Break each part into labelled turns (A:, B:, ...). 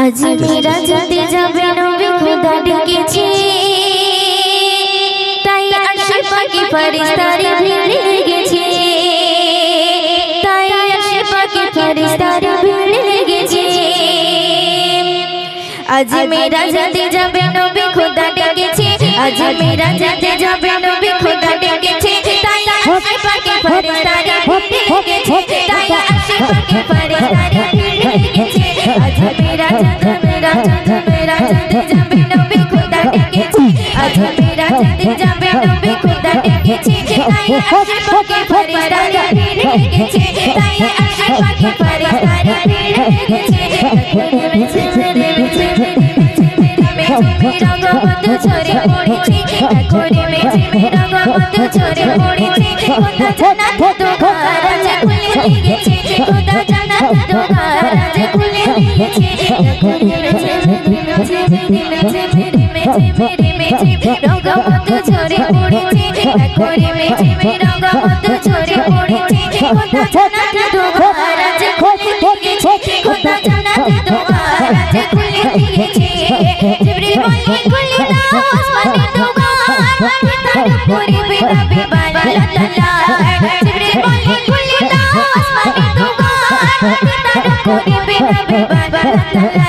A: आज मेरा जाते जाबे नबी खुदा ডেকেছে তাই আশপাশে ফেরেশতারা ভিড় লেগেছে তাই আশপাশে ফেরেশতারা ভিড় লেগেছে आज मेरा जाते जाबे नबी खुदा ডেকেছে आज मेरा जाते जाबे नबी खुदा ডেকেছে তাই আশপাশে ফেরেশতারা ভিড় লেগেছে তাই আশপাশে ফেরেশতারা ভিড় লেগেছে आज मेरा जाते जाबे नबी खुदा ডেকেছে आज मेरा जाते जाबे नबी खुदा ডেকেছে তাই আশপাশে ফেরেশতারা ভিড় লেগেছে তাই আশপাশে ফেরেশতারা ভিড় লেগেছে मेरा गमत झरे पड़ेছে করে মেঝে मेरा गमत झरे पड़ेছে খোদা জান্নাত দরজা খুলে দিয়েছে খোদা জান্নাত দরজা খুলে দিয়েছে করে মেঝে मेरा गमत झरे पड़ेছে করে মেঝে मेरा गमत झरे पड़ेছে খোদা জান্নাত দরজা খুলে দিয়েছে খোদা জান্নাত দরজা খুলে দিয়েছে জিবরিল বলে খুলে দাও আসমানের দুয়ার তার উপরে বেরাবে বালা তালা জিবরিল বলে খুলে দাও আসমানের দুয়ার তার উপরে বেরাবে বালা তালা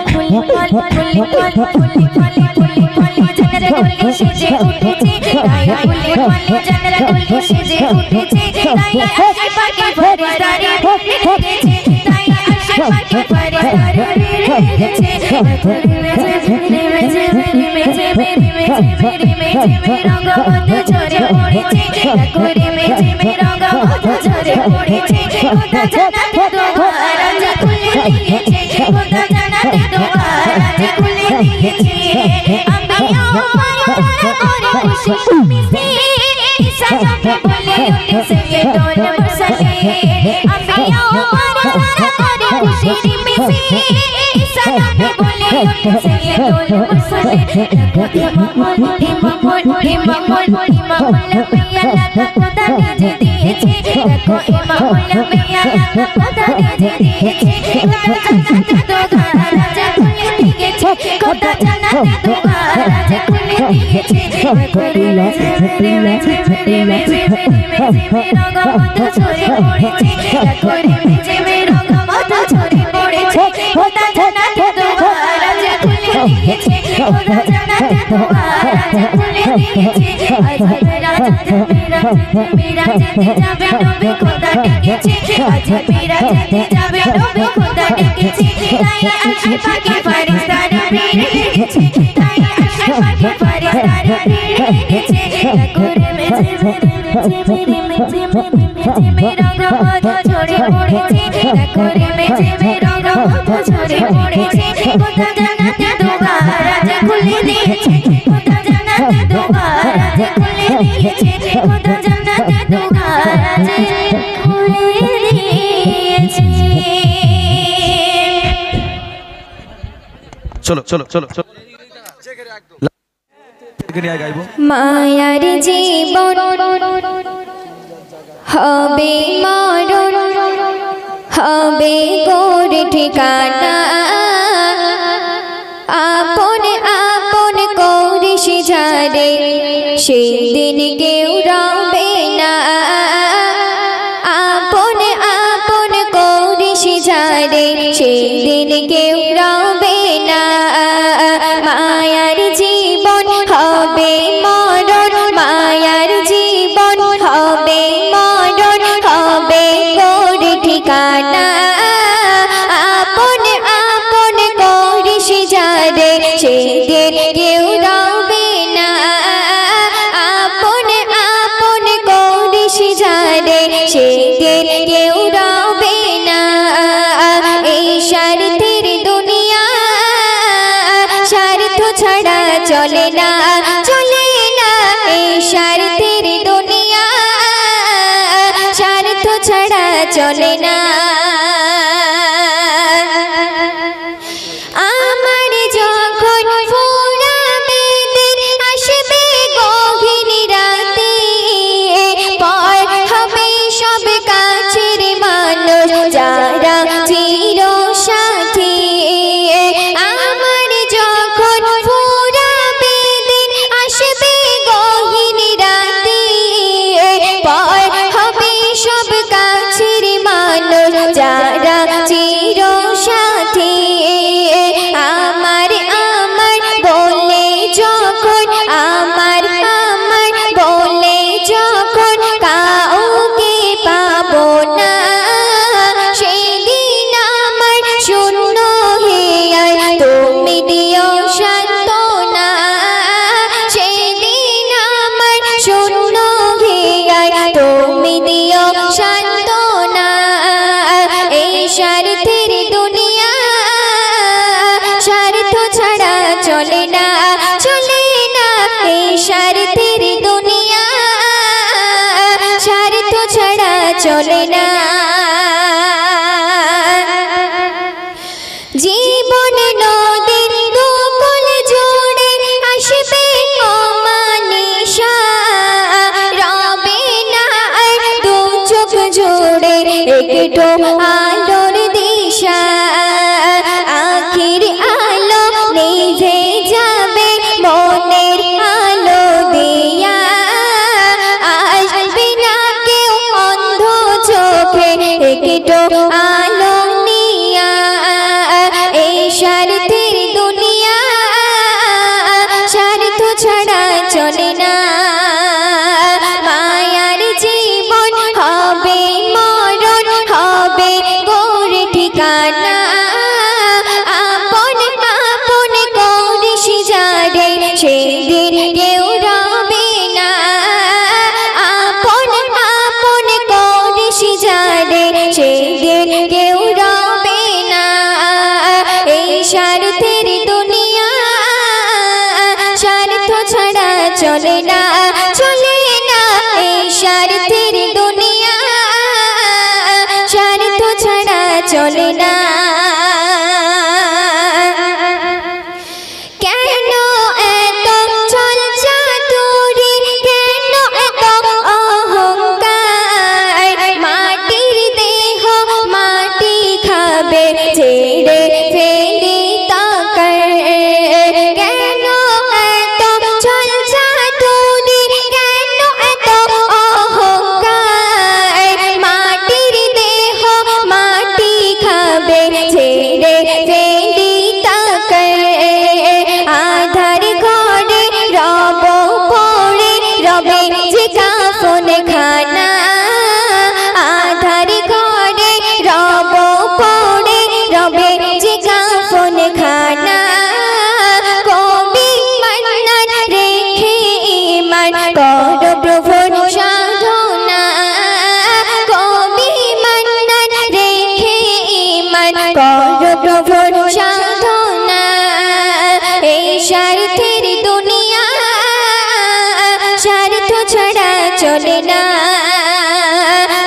A: ফুলে জান্নাত গুলি সেজে উঠেছে তাই ফুলে জান্নাত গুলি সেজে উঠেছে তাই আশপাশে ফেরেশতারা লেগেছে তাই আশপাশে ফেরেশতারা লেগেছে मेरा गमत झरे पड़ेছে করে মেঝে मेरा गमत झरे पड़ेছে খোদা জান্নাত দরজা খুলে দিয়েছে খোদা জান্নাত দরজা খুলে দিয়েছে আম্বিয়া মারা করে খুশি মিশে ঈসা নবী বলে উঠে সৈয়দুল মুরসালিন আম্বিয়া মারা করে খুশি মিশে ঈসা নবী বলে উঠে সৈয়দুল মুরসালিন ইমামুল আম্বিয়া খোদা নিজে দিয়েছে দেখো ইমামুল আম্বিয়া খোদা নিজে দিয়েছে খোদা জান্নাত দরজা খুলে দিয়েছে খোদা জান্নাত দরজা খুলে দিয়েছে मेरा गमत झरे पड़ेছে করে মেঝে मेरा गमत झरे पड़ेছে খোদা জান্নাত দরজা খুলে দিয়েছে খোদা জান্নাত দরজা খুলে দিয়েছে আজ मेरा जाते जाबे नबी खुदा ডেকেছে আজ मेरा जाते जाबे नबी खुदा ডেকেছে তাই আশপাশে ফেরেশতারা ভিড় লেগেছে তাই আশপাশে ফেরেশতারা ভিড় লেগেছে করে মেঝে मेरा गमत झरे पड़ेছে করে মেঝে मेरा गमत झरे पड़ेছে খোদা জান্নাত দরজা খুলে দিয়েছে খোদা জান্নাত দরজা খুলে দিয়েছে খোদা জান্নাত দরজা খুলে দিয়েছে
B: চলো চলো চলো চলো
A: মায়ার জীবন হবে মরণ হবে গোর ঠিকানা আপন আপন করিস যারে সেদিন কেউ রবে না আপন আপন করিস যারে সেদিন কেউ রবে না মায়ার জীবন হবে মরণ মায়ার জীবন হবে মরণ হবে গোর ঠিকানা আপন আপন করিস যারে সেদিন কেউ রবে না আপন আপন করিস যারে সেদিন কেউ রবে না এই স্বার্থের দুনিয়া স্বার্থ ছাড়া চলে না চলে না এই স্বার্থের দুনিয়া স্বার্থ ছাড়া চলে না আমার যখন ফুরাবে দিন আসবে গভীর রাতে পর হবে সব কাছের মানুষ যারা চির সাথী না জীবন নদীর দুকুল জুড়ে আসবে অমানিশা রবে না আর দু চোখ জুড়ে একটু আলোর দিশা আখির আলো নিভে যাবে মনের আলো দিয়া আসবে না কেউ অন্ধ চোখে একটু আলো নিয়া এই স্বার্থের দুনিয়া স্বার্থ ছাড়া চলে না মায়ার জীবন হবে মরণ হবে গোরে ঠিকানা আপন আপন করিস যারে সেদিন কেউ রবে না আপন আপন করিস যারে সেদিন কেউ রবে না এই স্বার্থের দুনিয়া স্বার্থ ছাড়া চলে না এই স্বার্থের দুনিয়া স্বার্থ ছাড়া চলে না কেন এত ছল চাতুরি কেন এত অহংকার মাটির দেহ মাটি খাবে ছেড়ে ফেলি তাকার কেন এত ছল চাতুরি কেন এত অহংকার মাটির দেহ মাটি খাবে ছেড়ে ফেলি তাকার আধার ঘরে রব পড়ে রবে যে কাফন খানা আধার ঘরে রব পড়ে রবে যে কাফন খানা কবি মান্নান রেখে ঈমান কর প্রভুর সাধনা কবি মান্নান রেখে ঈমান কর প্রভুর সাধনা এই স্বার্থের দুনিয়া স্বার্থ ছাড়া চলে না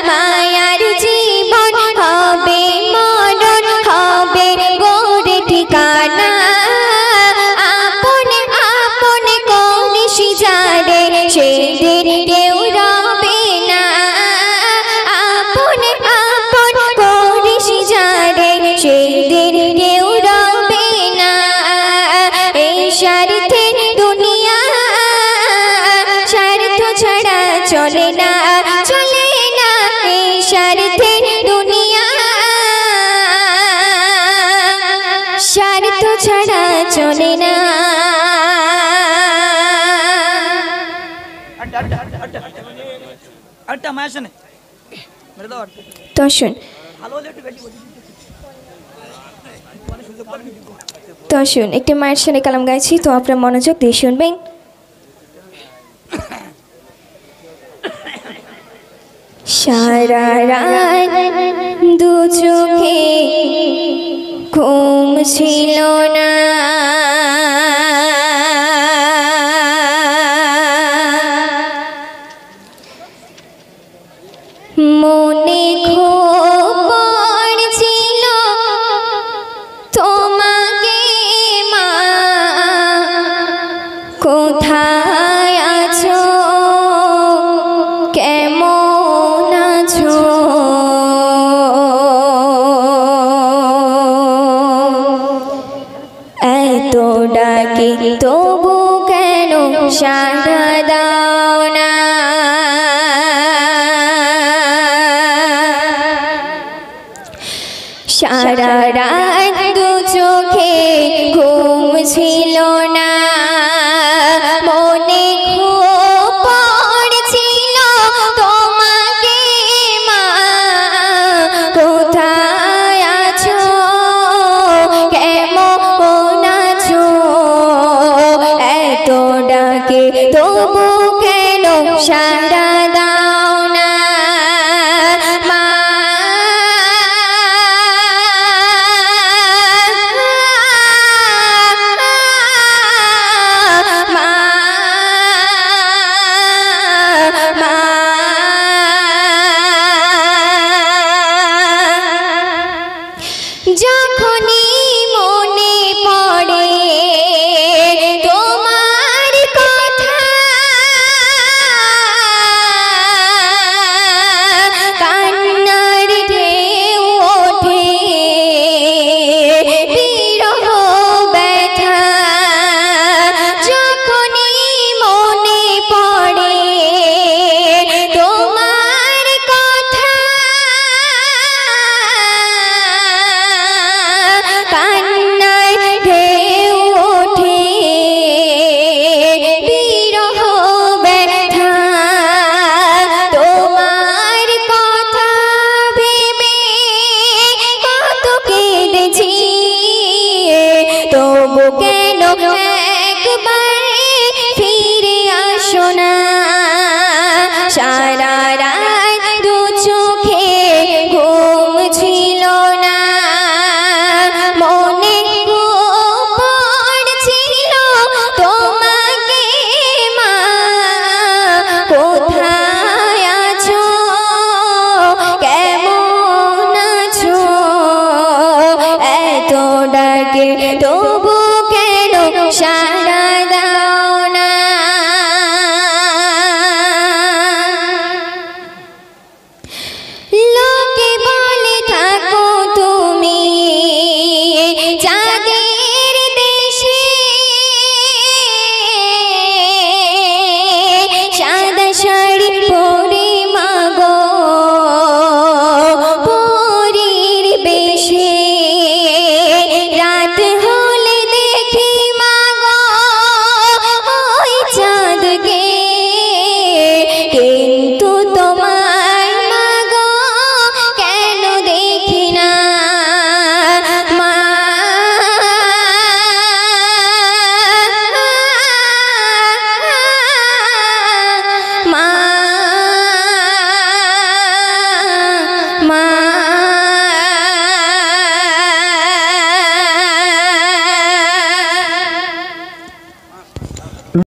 A: মায়ার জীবন হবে মরণ হবে গোরে ঠিকানা আপন আপন করিস যারে সেদিন কেউ রবে না আপন আপন করিস যারে সেদিন কেউ রবে না এই স্বার্থের দুনিয়া স্বার্থ ছাড়া চলে না এই স্বার্থের দুনিয়া স্বার্থ ছাড়া চলে না তো শুন একটি মায়ের সামনে কালাম গাইছি তো আপনারা মনোযোগ দিয়ে শুনবেন সারা রাত দু চোখে ঘুম ছিল না মনে খুব পড়ছিল তোমাকে মা কোথায় আছো কেমন আছো এত ডাকি তবু কেন সাড়া দাও না সারা রাত দু চোখে ঘুম ছিল না মনে খুব পড়ছিল তোমাকে মা কোথায় আছো কেমন আছো এত ডাকে তবু কেন সাড়া দাও না মা
B: যখনই